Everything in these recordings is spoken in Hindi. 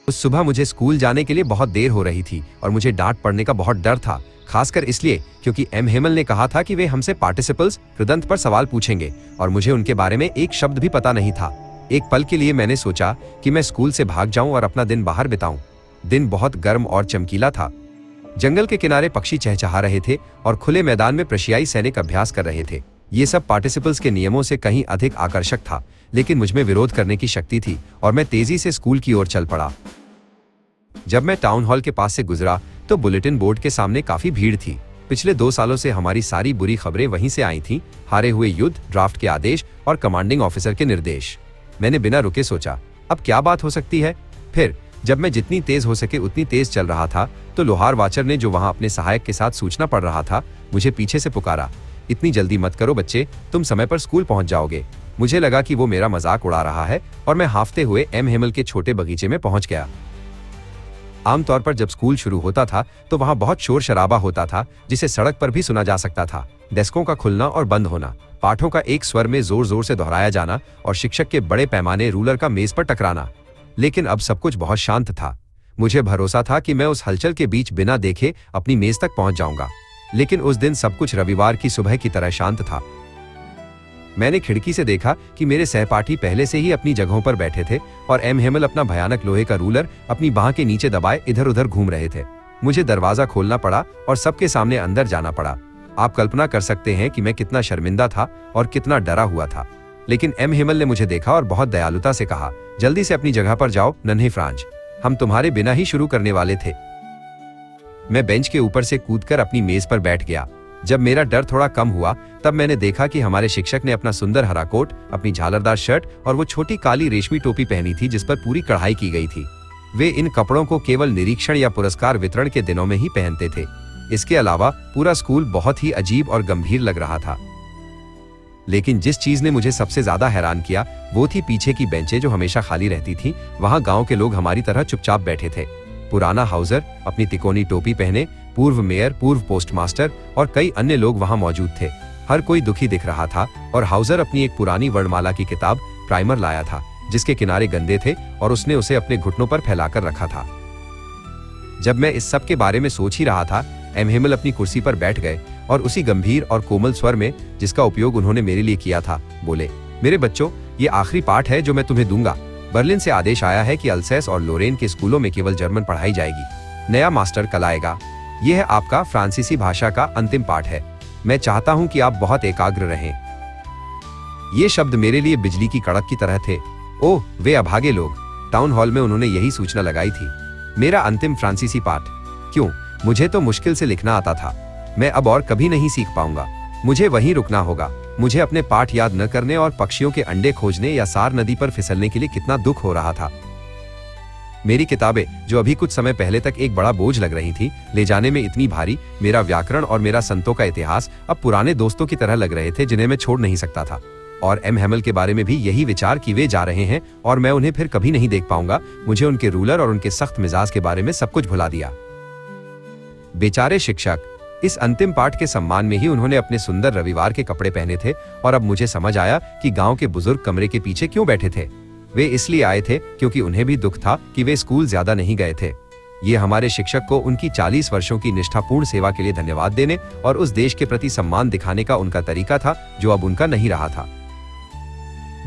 उस सुबह मुझे स्कूल जाने के लिए बहुत देर हो रही थी और मुझे डांट पड़ने का बहुत डर था, खासकर इसलिए क्योंकि एम हेमल ने कहा था कि वे हमसे पार्टिसिपल्स कृदंत पर सवाल पूछेंगे और मुझे उनके बारे में एक शब्द भी पता नहीं था। एक पल के लिए मैंने सोचा कि मैं स्कूल से भाग जाऊं और अपना दिन बाहर बिताऊं। दिन बहुत गर्म और चमकीला था। जंगल के किनारे पक्षी चहचहा रहे थे और खुले मैदान में प्रशियाई सैनिक अभ्यास कर रहे थे। ये सब पार्टिसिपल्स के नियमों से कहीं अधिक आकर्षक था, लेकिन मुझमें विरोध करने की शक्ति थी और मैं तेजी से स्कूल की ओर चल पड़ा। जब मैं टाउन हॉल के पास से गुजरा तो बुलेटिन बोर्ड के सामने काफी भीड़ थी। पिछले 2 सालों से हमारी सारी बुरी खबरें वहीं से आई थीं, हारे हुए युद्ध, ड्राफ्ट के आदेश और कमांडिंग ऑफिसर के निर्देश। मैंने बिना रुके सोचा, अब क्या बात हो सकती है। फिर जब मैं जितनी तेज हो सके उतनी तेज चल रहा था तो लोहार वाचर ने, जो वहां अपने सहायक के साथ सूचना पढ़ रहा था, मुझे पीछे से पुकारा, इतनी जल्दी मत करो बच्चे, तुम समय पर स्कूल पहुंच जाओगे। मुझे लगा कि वो मेरा मजाक उड़ा रहा है और मैं हांफते हुए एम हेमल के छोटे बगीचे में पहुंच गया। आमतौर पर जब स्कूल शुरू होता था तो वहां बहुत शोर शराबा होता था, जिसे सड़क पर भी सुना जा सकता था। डेस्कों का खुलना और बंद होना, पाठों का एक स्वर में जोर जोर से दोहराया जाना और शिक्षक के बड़े पैमाने रूलर का मेज पर टकराना। लेकिन अब सब कुछ बहुत शांत था। मुझे भरोसा था कि मैं उस हलचल के बीच बिना देखे अपनी मेज तक पहुंच जाऊंगा। लेकिन उस दिन सब कुछ रविवार की सुबह की तरह शांत था। मैंने खिड़की से देखा कि मेरे सहपाठी पहले से ही अपनी जगहों पर बैठे थे और एम हेमल अपना भयानक लोहे का रूलर अपनी बाह के नीचे दबाए इधर उधर घूम रहे थे। मुझे दरवाजा खोलना पड़ा और सबके सामने अंदर जाना पड़ा। आप कल्पना कर सकते हैं कि मैं कितना शर्मिंदा था और कितना डरा हुआ था। लेकिन एम हेमल ने मुझे देखा और बहुत दयालुता से कहा, जल्दी से अपनी जगह पर जाओ नन्हे फ्रांज, हम तुम्हारे बिना ही शुरू करने वाले थे। मैं बेंच के ऊपर से कूदकर अपनी मेज पर बैठ गया। जब मेरा डर थोड़ा कम हुआ तब मैंने देखा कि हमारे शिक्षक ने अपना सुंदर हरा कोट, अपनी झालरदार शर्ट और वो छोटी काली रेशमी टोपी पहनी थी जिस पर पूरी कढ़ाई की गई थी। वे इन कपड़ों को केवल निरीक्षण या पुरस्कार वितरण के दिनों में ही पहनते थे। इसके अलावा पूरा स्कूल बहुत ही अजीब और गंभीर लग रहा था। लेकिन जिस चीज ने मुझे सबसे ज्यादा हैरान किया वो थी पीछे की बेंचें जो हमेशा खाली रहती थी। वहां गांव के लोग हमारी तरह चुपचाप बैठे थे। पुराना हाउसर, अपनी तिकोनी टोपी पहने, पूर्व मेयर, पूर्व पोस्टमास्टर और कई अन्य लोग वहां मौजूद थे। हर कोई दुखी दिख रहा था और हाउसर अपनी एक पुरानी वर्णमाला की किताब प्राइमर लाया था जिसके किनारे गंदे थे और उसने उसे अपने घुटनों पर फैलाकर रखा था। जब मैं इस सब के बारे में सोच ही रहा था, एम हेमल अपनी कुर्सी पर बैठ गए और उसी गंभीर और कोमल स्वर में जिसका उपयोग उन्होंने मेरे लिए किया था बोले, मेरे बच्चों, ये आखिरी पाठ है जो मैं तुम्हें दूंगा। बर्लिन से आदेश आया है कि अल्सेस और लोरेन के स्कूलों में केवल जर्मन पढ़ाई जाएगी। नया मास्टर कल आएगा। यह है आपका फ्रांसीसी भाषा का अंतिम पाठ है। मैं चाहता हूं कि आप बहुत एकाग्र रहें। ये शब्द मेरे लिए बिजली की कड़क की तरह थे। ओह, वे अभागे लोग। टाउन हॉल में उन्होंने यही सूचना लगाई थी। मेरा अंतिम फ्रांसीसी पाठ। क्यों? मुझे तो मुश्किल से लिखना आता था। मैं अब और कभी नहीं सीख पाऊंगा। मुझे वहीं रुकना होगा। मुझे अपने पाठ याद न करने और पक्षियों के अंडे खोजने या सार नदी पर फिसलने के लिए कितना दुख हो रहा था। मेरी किताबें, जो अभी कुछ समय पहले तक एक बड़ा बोझ लग रही थी, ले जाने में इतनी भारी, मेरा व्याकरण और मेरा संतों का इतिहास अब पुराने दोस्तों की तरह लग रहे थे जिन्हें मैं छोड़ नहीं सकता था। और एम हेमल के बारे में भी यही विचार कि वे जा रहे हैं और मैं उन्हें फिर कभी नहीं देख पाऊंगा। मुझे उनके रूलर और उनके सख्त मिजाज के बारे में सब कुछ भुला दिया। बेचारे शिक्षक। इस अंतिम पाठ के सम्मान में ही उन्होंने अपने सुंदर रविवार के कपड़े पहने थे और अब मुझे समझ आया कि गांव के बुजुर्ग कमरे के पीछे क्यों बैठे थे। वे इसलिए आए थे क्योंकि उन्हें भी दुख था कि वे स्कूल ज्यादा नहीं गए थे। ये हमारे शिक्षक को उनकी 40 वर्षों की निष्ठापूर्ण सेवा के लिए धन्यवाद देने और उस देश के प्रति सम्मान दिखाने का उनका तरीका था जो अब उनका नहीं रहा था।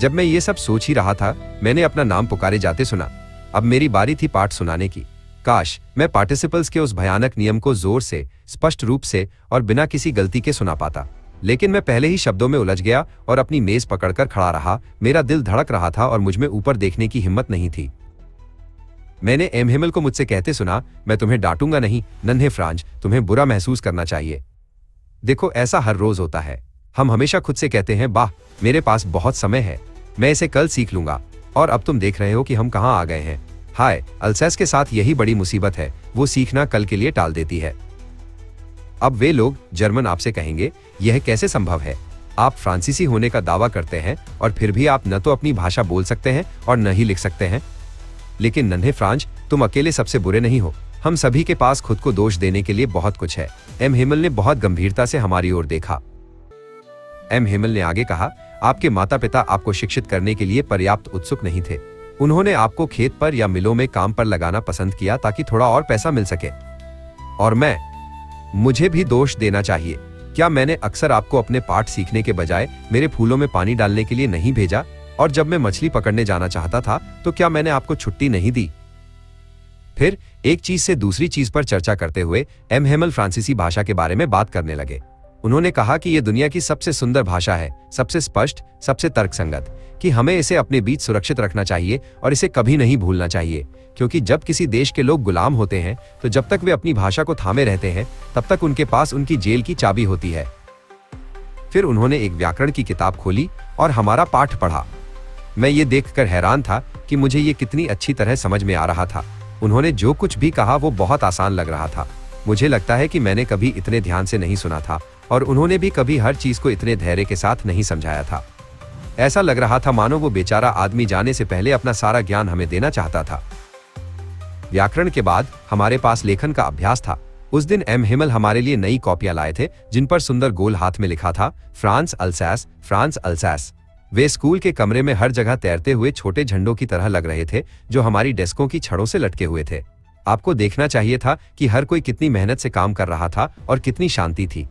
जब मैं ये सब सोच ही रहा था, मैंने अपना नाम पुकारे जाते सुना। अब मेरी बारी थी पाठ सुनाने की। काश मैं पार्टिसिपल्स के उस भयानक नियम को जोर से, स्पष्ट रूप से और बिना किसी गलती के सुना पाता। लेकिन मैं पहले ही शब्दों में उलझ गया और अपनी मेज पकड़कर खड़ा रहा। मेरा दिल धड़क रहा था और मुझ में ऊपर देखने की हिम्मत नहीं थी। मैंने एम हेमल को मुझसे कहते सुना, मैं तुम्हें डांटूंगा नहीं नन्हे फ्रांज, तुम्हें बुरा महसूस करना चाहिए। देखो, ऐसा हर रोज होता है। हम हमेशा खुद से कहते हैं, वाह, मेरे पास बहुत समय है, मैं इसे कल सीख लूंगा। और अब तुम देख रहे हो कि हम कहाँ आ गए हैं। हाय, अल्सेस के साथ यही बड़ी मुसीबत है, वो सीखना कल के लिए टाल देती है। अब वे लोग जर्मन आपसे कहेंगे, यह कैसे संभव है? आप फ्रांसीसी होने का दावा करते हैं और फिर भी आप न तो अपनी भाषा बोल सकते हैं और न ही लिख सकते हैं। लेकिन नन्हे फ्रांज, तुम अकेले सबसे बुरे नहीं हो। हम सभी के पास खुद को दोष देने के लिए बहुत कुछ है। एम हेमल ने बहुत गंभीरता से हमारी ओर देखा। एम हेमल ने आगे कहा, आपके माता पिता आपको शिक्षित करने के लिए पर्याप्त उत्सुक नहीं थे। उन्होंने आपको खेत पर या मिलों में काम पर लगाना पसंद किया ताकि थोड़ा और पैसा मिल सके। और मुझे भी दोष देना चाहिए। क्या मैंने अक्सर आपको अपने पाठ सीखने के बजाय मेरे फूलों में पानी डालने के लिए नहीं भेजा? और जब मैं मछली पकड़ने जाना चाहता था तो क्या मैंने आपको छुट्टी नहीं दी? फिर एक चीज से दूसरी चीज पर चर्चा करते हुए एम हेमल फ्रांसीसी भाषा के बारे में बात करने लगे। उन्होंने कहा कि यह दुनिया की सबसे सुंदर भाषा है, सबसे स्पष्ट, सबसे तर्कसंगत, कि हमें इसे अपने बीच सुरक्षित रखना चाहिए और इसे कभी नहीं भूलना चाहिए, क्योंकि जब किसी देश के लोग गुलाम होते हैं तो जब तक वे अपनी भाषा को थामे रहते हैं तब तक उनके पास उनकी जेल की चाबी होती है। फिर उन्होंने एक व्याकरण की किताब खोली और हमारा पाठ पढ़ा। मैं ये देखकर हैरान था कि मुझे ये कितनी अच्छी तरह समझ में आ रहा था। उन्होंने जो कुछ भी कहा वो बहुत आसान लग रहा था। मुझे लगता है कि मैंने कभी इतने ध्यान से नहीं सुना था और उन्होंने भी कभी हर चीज को इतने धैर्य के साथ नहीं समझाया था। ऐसा लग रहा था मानो वो बेचारा आदमी जाने से पहले अपना सारा ज्ञान हमें देना चाहता था। व्याकरण के बाद हमारे पास लेखन का अभ्यास था। उस दिन एम हेमल हमारे लिए नई कॉपियां लाए थे जिन पर सुंदर गोल हाथ में लिखा था फ्रांस अल्सैस, फ्रांस अल्सैस। वे स्कूल के कमरे में हर जगह तैरते हुए छोटे झंडों की तरह लग रहे थे जो हमारी डेस्कों की छड़ों से लटके हुए थे। आपको देखना चाहिए था कि हर कोई कितनी मेहनत से काम कर रहा था और कितनी शांति थी।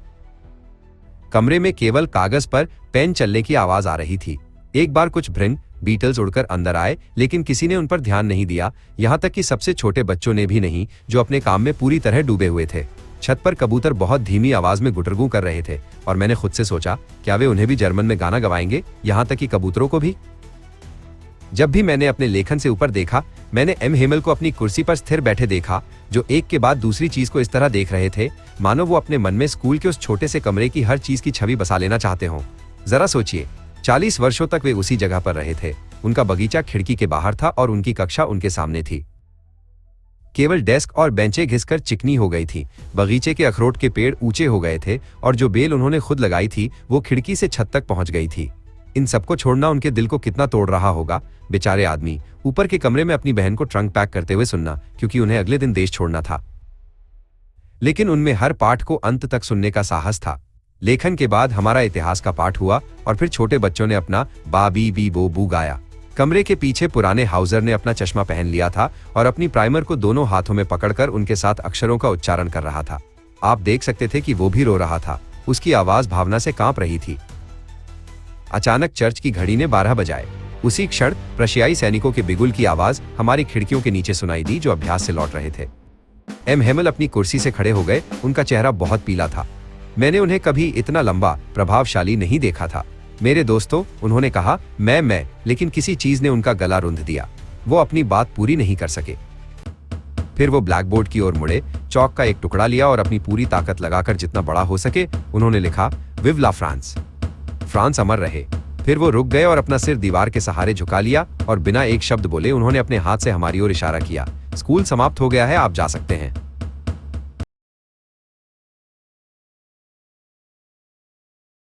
कमरे में केवल कागज पर पेन चलने की आवाज आ रही थी। एक बार कुछ भृंग बीटल्स उड़कर अंदर आए, लेकिन किसी ने उन पर ध्यान नहीं दिया, यहाँ तक कि सबसे छोटे बच्चों ने भी नहीं, जो अपने काम में पूरी तरह डूबे हुए थे। छत पर कबूतर बहुत धीमी आवाज में गुटरगू कर रहे थे और मैंने खुद से सोचा, क्या वे उन्हें भी जर्मन में गाना गवाएंगे, यहाँ तक कि कबूतरों को भी? जब भी मैंने अपने लेखन से ऊपर देखा, मैंने एम हेमल को अपनी कुर्सी पर स्थिर बैठे देखा, जो एक के बाद दूसरी चीज को इस तरह देख रहे थे मानो वो अपने मन में स्कूल के उस छोटे से कमरे की हर चीज की छवि बसा लेना चाहते हों। जरा सोचिए, 40 वर्षों तक वे उसी जगह पर रहे थे। उनका बगीचा खिड़की के बाहर था और उनकी कक्षा उनके सामने थी। केवल डेस्क और बेंचें घिसकर चिकनी हो गई थी। बगीचे के अखरोट के पेड़ ऊंचे हो गए थे और जो बेल उन्होंने खुद लगाई थी वो खिड़की से छत तक पहुंच गई थी। इन सबको छोड़ना उनके दिल को कितना तोड़ रहा होगा। बेचारे आदमी ऊपर के कमरे में अपनी बहन को ट्रंक पैक करते हुए सुनना, क्योंकि उन्हें अगले दिन देश छोड़ना था। लेकिन उनमें हर पाठ को अंत तक सुनने का साहस था। लेखन के बाद हमारा इतिहास का पाठ हुआ और फिर छोटे बच्चों ने अपना बा बी बी बो बू गाया। कमरे के पीछे पुराने हाउजर ने अपना चश्मा पहन लिया था और अपनी प्राइमर को दोनों हाथों में पकड़कर उनके साथ अक्षरों का उच्चारण कर रहा था। आप देख सकते थे कि वो भी रो रहा था। उसकी आवाज भावना से कांप रही थी। अचानक चर्च की घड़ी ने 12 बजाए। उसी क्षण प्रशियाई सैनिकों के बिगुल की आवाज हमारी खिड़कियों के नीचे सुनाई दी, जो अभ्यास से लौट रहे थे। एम हेमल अपनी कुर्सी से खड़े हो गए। उनका चेहरा बहुत पीला था। मैंने उन्हें कभी इतना लंबा, प्रभावशाली नहीं देखा था। मेरे दोस्तों, उन्होंने कहा, मैं लेकिन किसी चीज ने उनका गला रुंध दिया। वो अपनी बात पूरी नहीं कर सके। फिर वो ब्लैकबोर्ड की ओर मुड़े, चौक का एक टुकड़ा लिया और अपनी पूरी ताकत लगाकर जितना बड़ा हो सके उन्होंने लिखा, विव ला फ्रांस, फ्रांस अमर रहे। फिर वो रुक गए और अपना सिर दीवार के सहारे झुका लिया और बिना एक शब्द बोले उन्होंने अपने हाथ से हमारी ओर इशारा किया। स्कूल समाप्त हो गया है, आप जा सकते हैं।